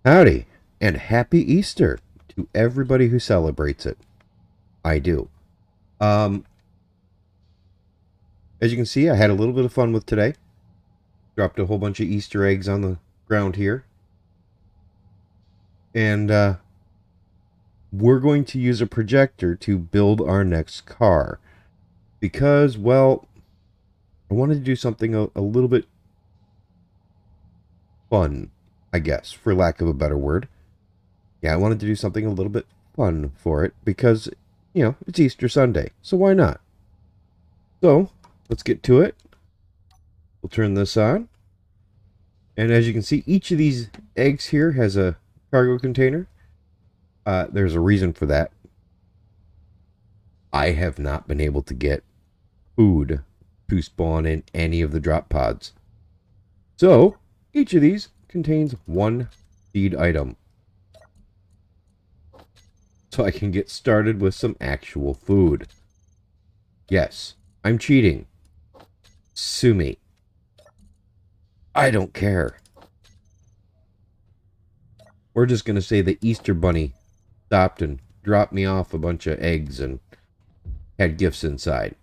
Howdy, and happy Easter to everybody who celebrates it. I do. Um, as you can see, I had a little bit of fun with today. Dropped a whole bunch of Easter eggs on the ground here. And we're going to use a projector to build our next car. Because, well, I wanted to do something a little bit fun, I guess, for lack of a better word. Yeah, I wanted to do something a little bit fun for it because, it's Easter Sunday. So why not? So, let's get to it. We'll turn this on. And as you can see, each of these eggs here has a cargo container. There's a reason for that. I have not been able to get food to spawn in any of the drop pods. So, each of these contains one seed item. So I can get started with some actual food. Yes, I'm cheating. Sue me. I don't care. We're just going to say the Easter Bunny stopped and dropped me off a bunch of eggs and had gifts inside.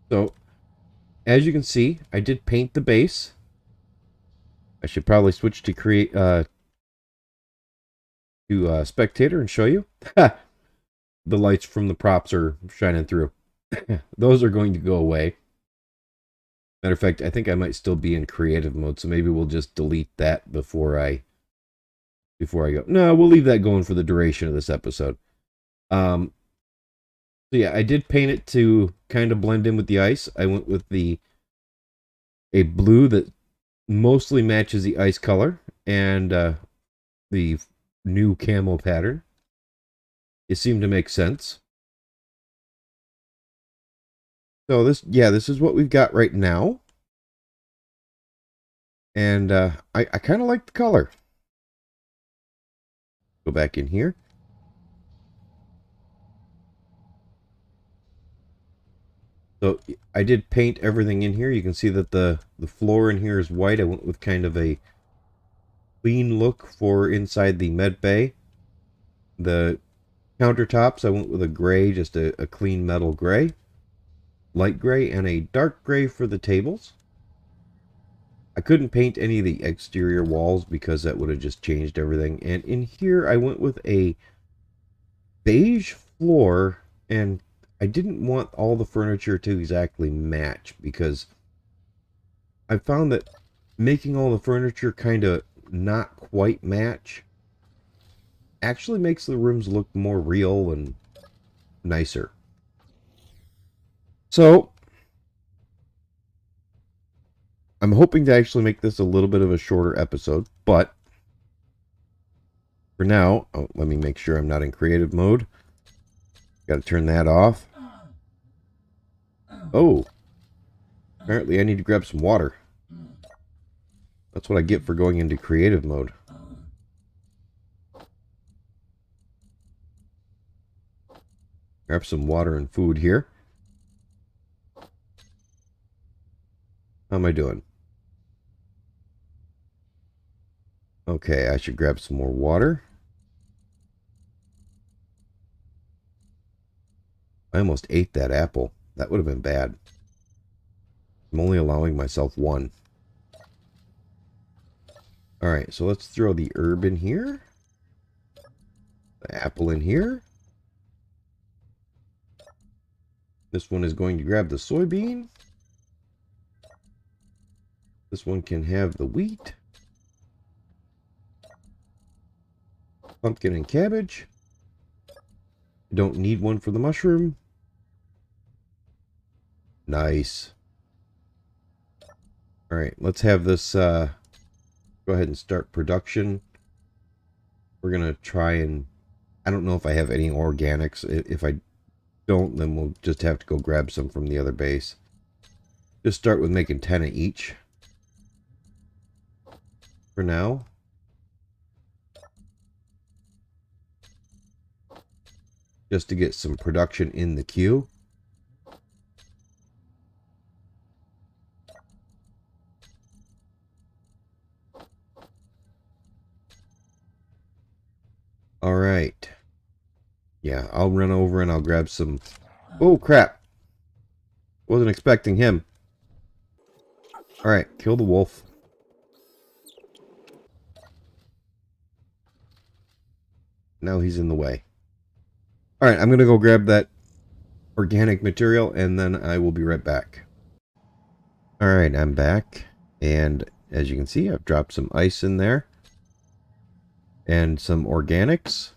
So, as you can see, I did paint the base. I should probably switch to spectator and show you. The lights from the props are shining through. Those are going to go away. Matter of fact, I think I might still be in creative mode, so maybe we'll just delete that before I go. No, we'll leave that going for the duration of this episode. So yeah, I did paint it to kind of blend in with the ice. I went with a blue that mostly matches the ice color and the new camo pattern. It seemed to make sense. So this is what we've got right now. And I kind of like the color. Go back in here. So I did paint everything in here. You can see that the floor in here is white. I went with kind of a clean look for inside the med bay. The countertops, I went with a gray, just a clean metal gray. Light gray and a dark gray for the tables. I couldn't paint any of the exterior walls because that would have just changed everything. And in here I went with a beige floor, and I didn't want all the furniture to exactly match because I found that making all the furniture kind of not quite match actually makes the rooms look more real and nicer. So I'm hoping to actually make this a little bit of a shorter episode, but for now, let me make sure I'm not in creative mode. Got to turn that off. Oh, apparently I need to grab some water. That's what I get for going into creative mode. Grab some water and food here. How am I doing? Okay, I should grab some more water. I almost ate that apple. That would have been bad. I'm only allowing myself one. Alright, so let's throw the herb in here. The apple in here. This one is going to grab the soybean. This one can have the wheat. Pumpkin and cabbage. I don't need one for the mushroom. Nice. Alright, let's have this go ahead and start production. We're going to try and... I don't know if I have any organics. If I don't, then we'll just have to go grab some from the other base. Just start with making 10 of each. For now. Just to get some production in the queue. Yeah, I'll run over and I'll grab some... Oh, crap. Wasn't expecting him. Alright, kill the wolf. Now he's in the way. Alright, I'm going to go grab that organic material and then I will be right back. Alright, I'm back. And as you can see, I've dropped some ice in there. And some organics.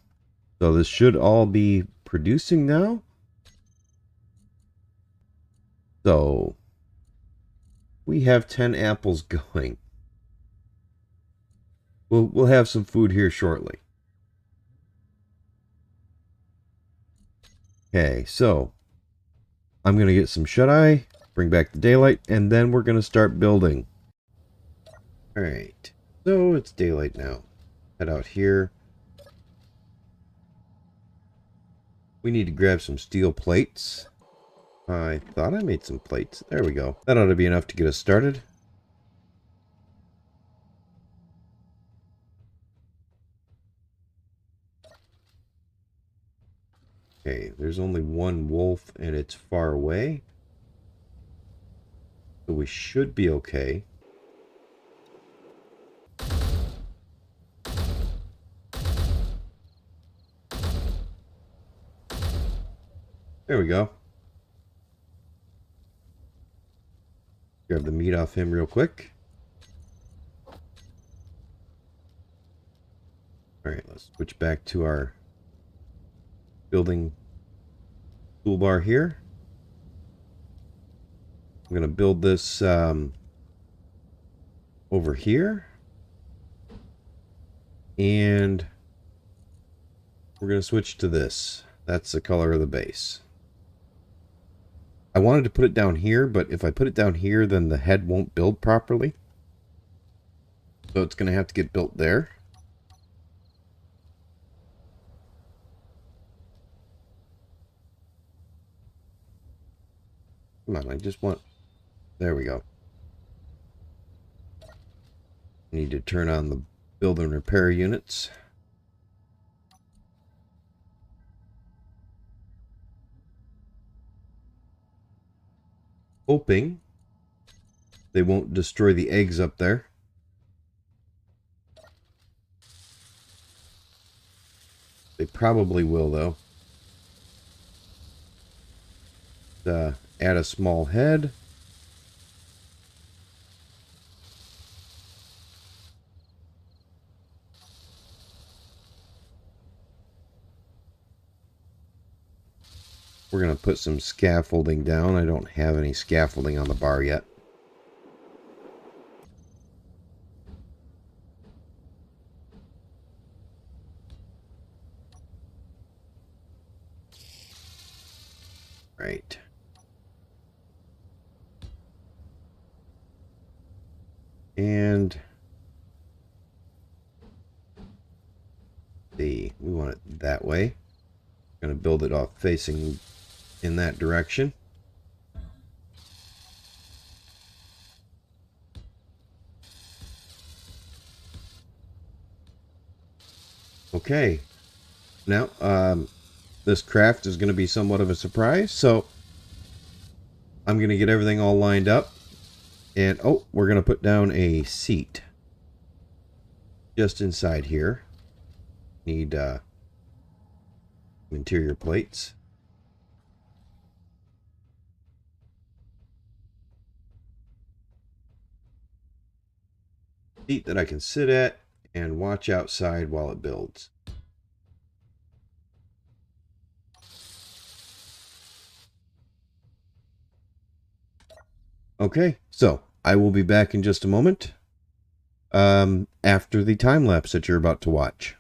So this should all be producing now. So we have 10 apples going. We'll have some food here shortly. Okay, so I'm going to get some shut-eye, bring back the daylight, and then we're going to start building. Alright, so it's daylight now. Head out here. We need to grab some steel plates. I thought I made some plates. There we go. That ought to be enough to get us started. Okay, there's only one wolf and it's far away. So we should be okay. There we go. Grab the meat off him real quick. Alright, let's switch back to our building toolbar here. I'm going to build this over here. And we're going to switch to this. That's the color of the base. I wanted to put it down here, but if I put it down here, then the head won't build properly. So it's going to have to get built there. Come on, I just want... There we go. Need to turn on the build and repair units. Hoping they won't destroy the eggs up there. They probably will, though. Add a small head. We're going to put some scaffolding down. I don't have any scaffolding on the bar yet. Right. And we want it that way. Going to build it off facing in that direction. Okay. Now, this craft is going to be somewhat of a surprise, so I'm going to get everything all lined up. And, oh, we're going to put down a seat just inside here. Need interior plates. Seat that I can sit at and watch outside while it builds. Okay, so I will be back in just a moment after the time lapse that you're about to watch.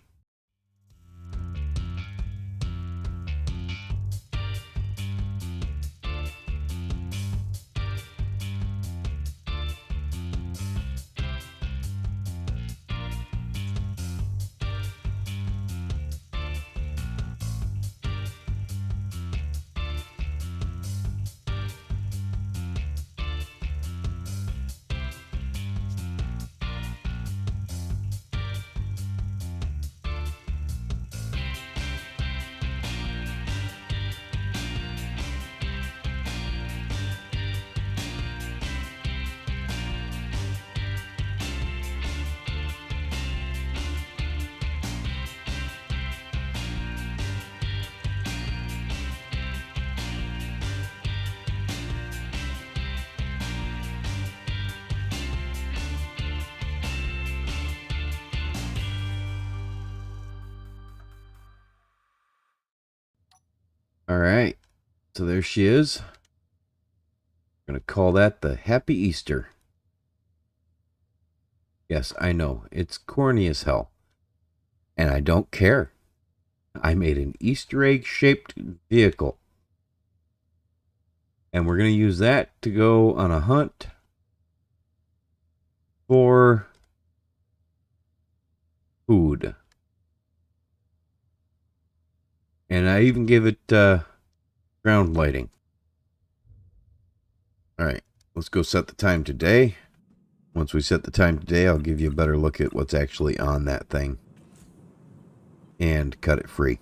All right. So there she is. I'm going to call that the Happy Easter. Yes, I know. It's corny as hell. And I don't care. I made an Easter egg shaped vehicle. And we're going to use that to go on a hunt for food. And I even give it ground lighting. All right, let's go set the time today. Once we set the time today, I'll give you a better look at what's actually on that thing and cut it free.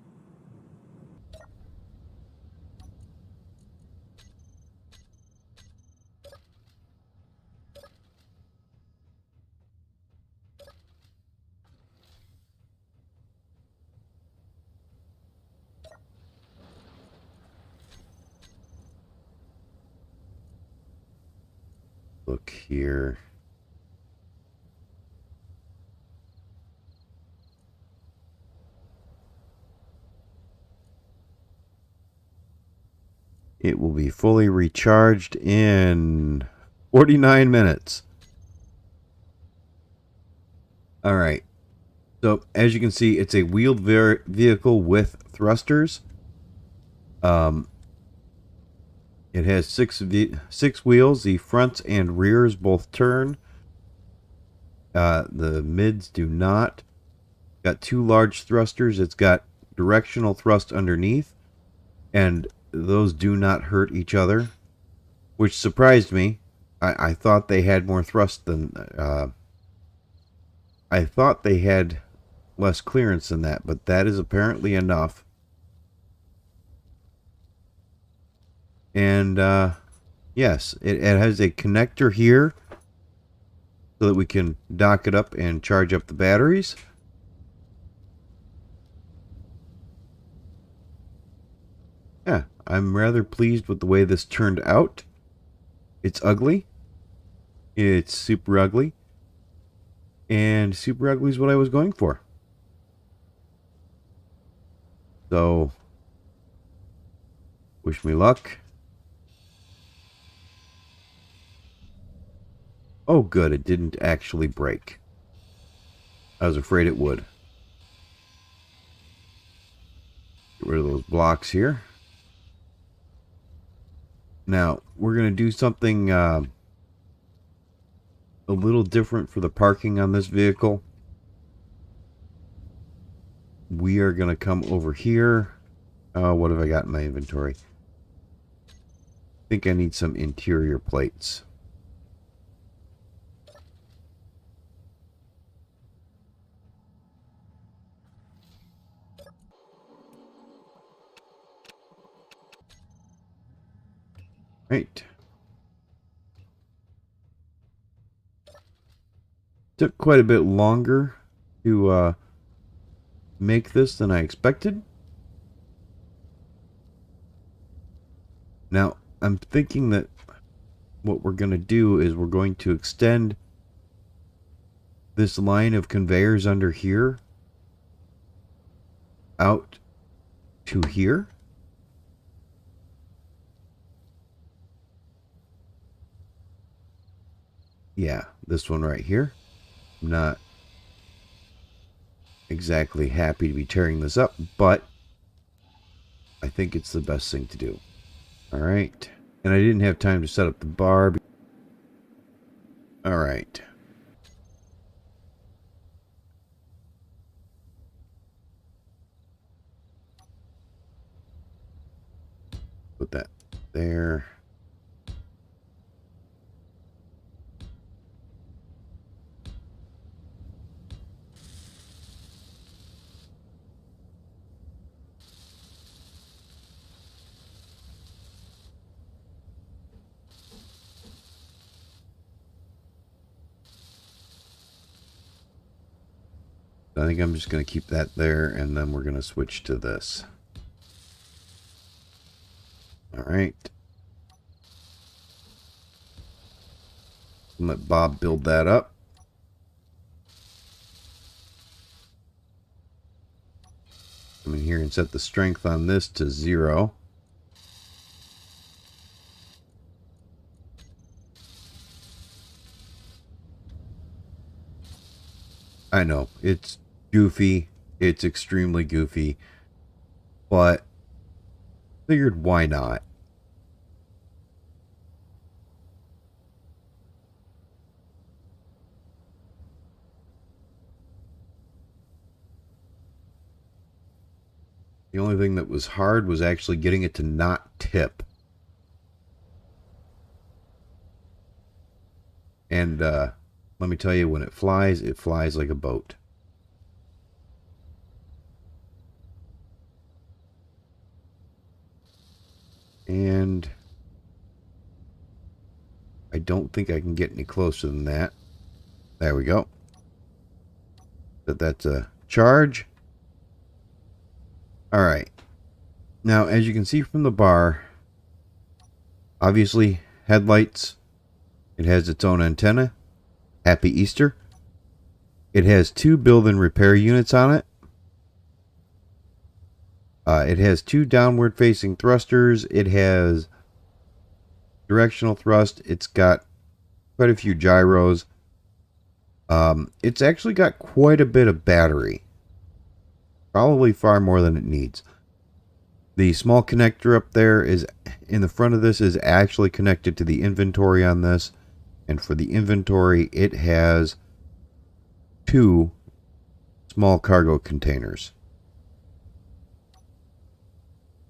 Look here. It will be fully recharged in 49 minutes. All right. So as you can see, it's a wheeled vehicle with thrusters. It has six wheels. The fronts and rears both turn. The mids do not. Got two large thrusters. It's got directional thrust underneath, and those do not hurt each other, which surprised me. I thought they had more thrust than I thought they had less clearance than that, but that is apparently enough. And yes, it has a connector here so that we can dock it up and charge up the batteries. Yeah, I'm rather pleased with the way this turned out. It's ugly. It's super ugly. And super ugly is what I was going for. So, wish me luck. Oh, good, it didn't actually break. I was afraid it would. Get rid of those blocks here. Now, we're going to do something a little different for the parking on this vehicle. We are going to come over here. What have I got in my inventory? I think I need some interior plates. Right. Took quite a bit longer to make this than I expected. Now, I'm thinking that what we're going to do is we're going to extend this line of conveyors under here out to here. Yeah, this one right here. I'm not exactly happy to be tearing this up, but I think it's the best thing to do. All right. And I didn't have time to set up the bar. All right. Put that there. I think I'm just going to keep that there, and then we're going to switch to this. All right. Let Bob build that up. Come in here and set the strength on this to 0. I know, it's goofy. It's extremely goofy. But figured why not? The only thing that was hard was actually getting it to not tip. And let me tell you, when it flies like a boat. And I don't think I can get any closer than that. There we go. But that's a charge. All right. Now, as you can see from the bar, obviously headlights. It has its own antenna. Happy Easter. It has 2 build and repair units on it. It has 2 downward facing thrusters. It has directional thrust. It's got quite a few gyros. It's actually got quite a bit of battery. Probably far more than it needs. The small connector up there is in the front of this is actually connected to the inventory on this. And for the inventory, it has 2 small cargo containers.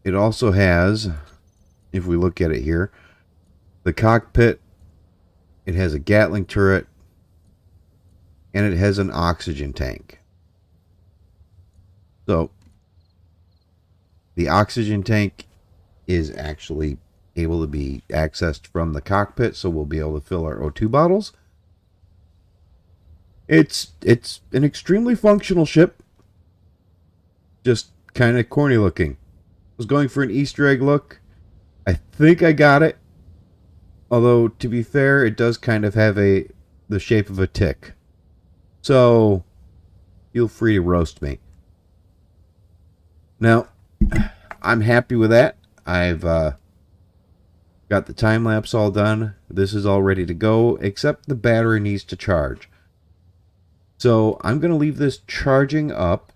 It also has, if we look at it here, the cockpit. It has a Gatling turret. And it has an oxygen tank. So, the oxygen tank is actually able to be accessed from the cockpit, so we'll be able to fill our O2 bottles. It's an extremely functional ship. Just kind of corny looking. I was going for an Easter egg look. I think I got it. Although, to be fair, it does kind of have the shape of a tick. So, feel free to roast me. Now, I'm happy with that. I've got the time lapse all done. This is all ready to go, except the battery needs to charge. So, I'm going to leave this charging up,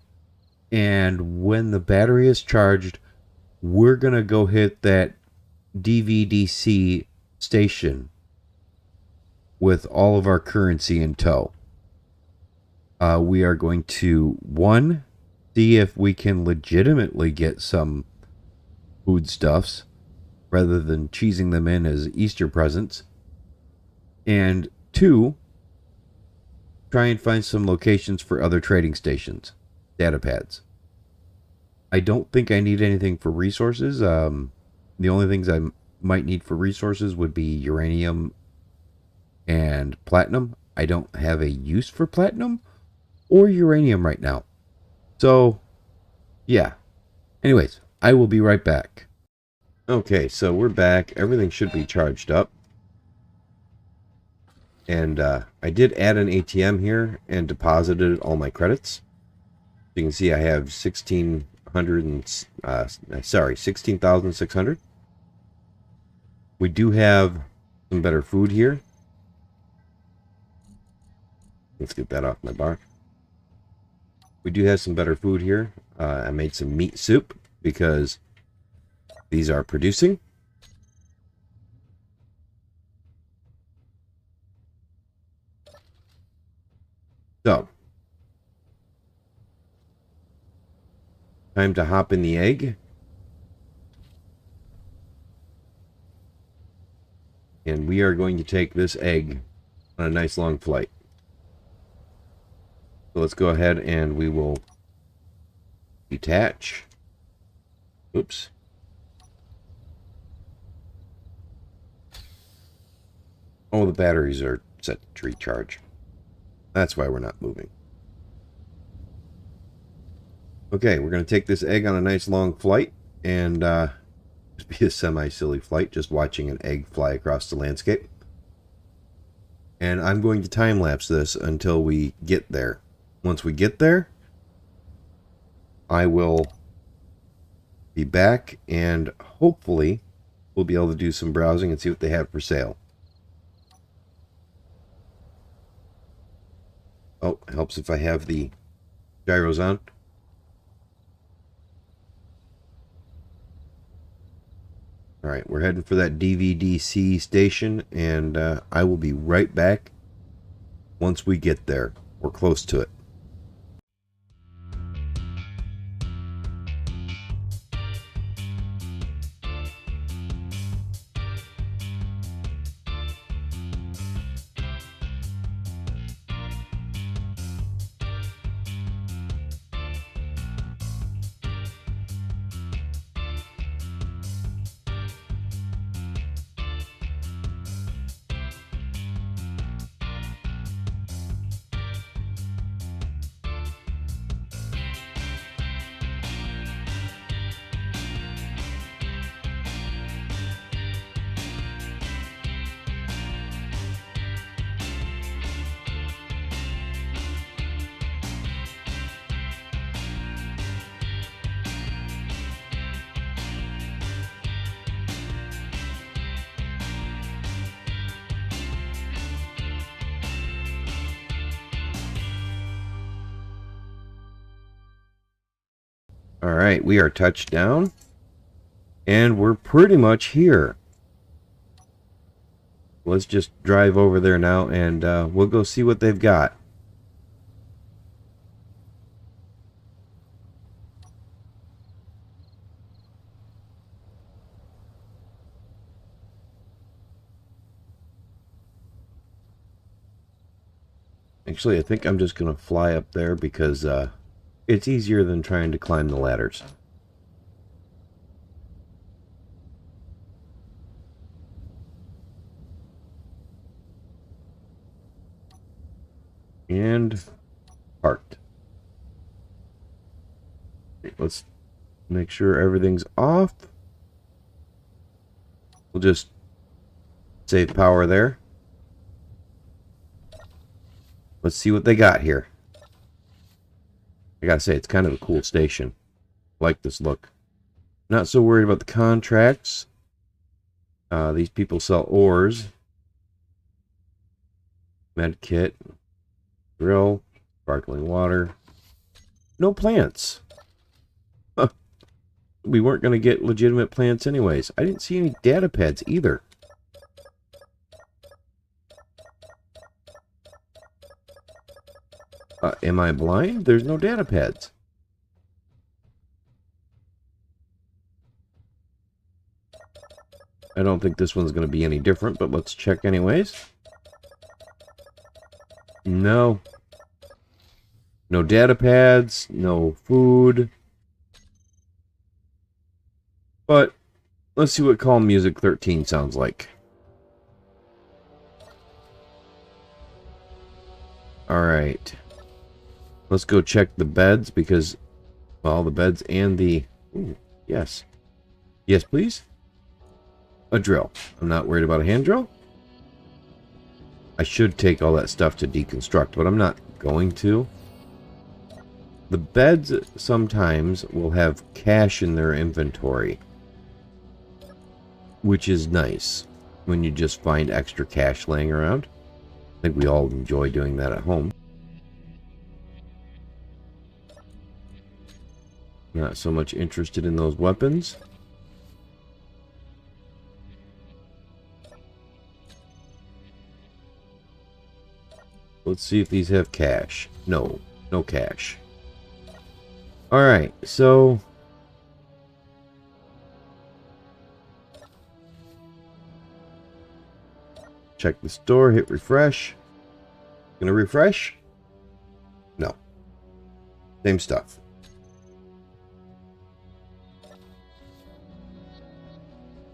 and when the battery is charged, we're going to go hit that DVDC station with all of our currency in tow. We are going to, 1, see if we can legitimately get some foodstuffs rather than cheesing them in as Easter presents. And 2, try and find some locations for other trading stations, data pads. I don't think I need anything for resources. The only things I might need for resources would be uranium and platinum. I don't have a use for platinum or uranium right now. So, yeah. Anyways, I will be right back. Okay, so we're back. Everything should be charged up. And I did add an ATM here and deposited all my credits. You can see I have 16,600. We do have some better food here. Let's get that off my bar. We do have some better food here. I made some meat soup because these are producing. So, time to hop in the egg. And we are going to take this egg on a nice long flight. So let's go ahead and we will detach. Oops. Oh, the batteries are set to recharge. That's why we're not moving. Okay, we're going to take this egg on a nice long flight and just be a semi-silly flight, just watching an egg fly across the landscape. And I'm going to time-lapse this until we get there. Once we get there, I will be back and hopefully we'll be able to do some browsing and see what they have for sale. Oh, helps if I have the gyros on. All right, we're heading for that DVDC station, and I will be right back once we get there. We're close to it. All right, we are touched down, and we're pretty much here. Let's just drive over there now, and we'll go see what they've got. Actually, I think I'm just going to fly up there because it's easier than trying to climb the ladders. And parked. Let's make sure everything's off. We'll just save power there. Let's see what they got here. I gotta say, it's kind of a cool station. I like this look. Not so worried about the contracts. These people sell ores. Med kit. Grill. Sparkling water. No plants. Huh. We weren't going to get legitimate plants anyways. I didn't see any data pads either. Am I blind? There's no data pads. I don't think this one's going to be any different, but let's check anyways. No. No data pads, no food. But let's see what Calm Music 13 sounds like. Alright. Let's go check the beds because, well, the beds and the... Ooh, yes. Yes, please? A drill. I'm not worried about a hand drill. I should take all that stuff to deconstruct, but I'm not going to. The beds sometimes will have cash in their inventory, which is nice when you just find extra cash laying around. I think we all enjoy doing that at home. Not so much interested in those weapons. Let's see if these have cash. No, no cash. Alright, so... check the store, hit refresh. Gonna refresh? No. Same stuff.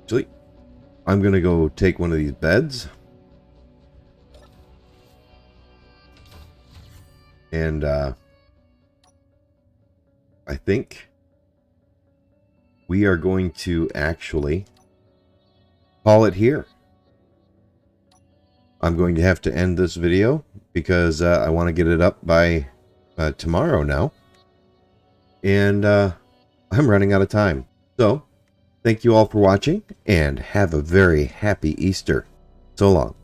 Actually, I'm gonna go take one of these beds. And, I think we are going to actually call it here. I'm going to have to end this video because I want to get it up by tomorrow now. And I'm running out of time. So, thank you all for watching and have a very happy Easter. So long.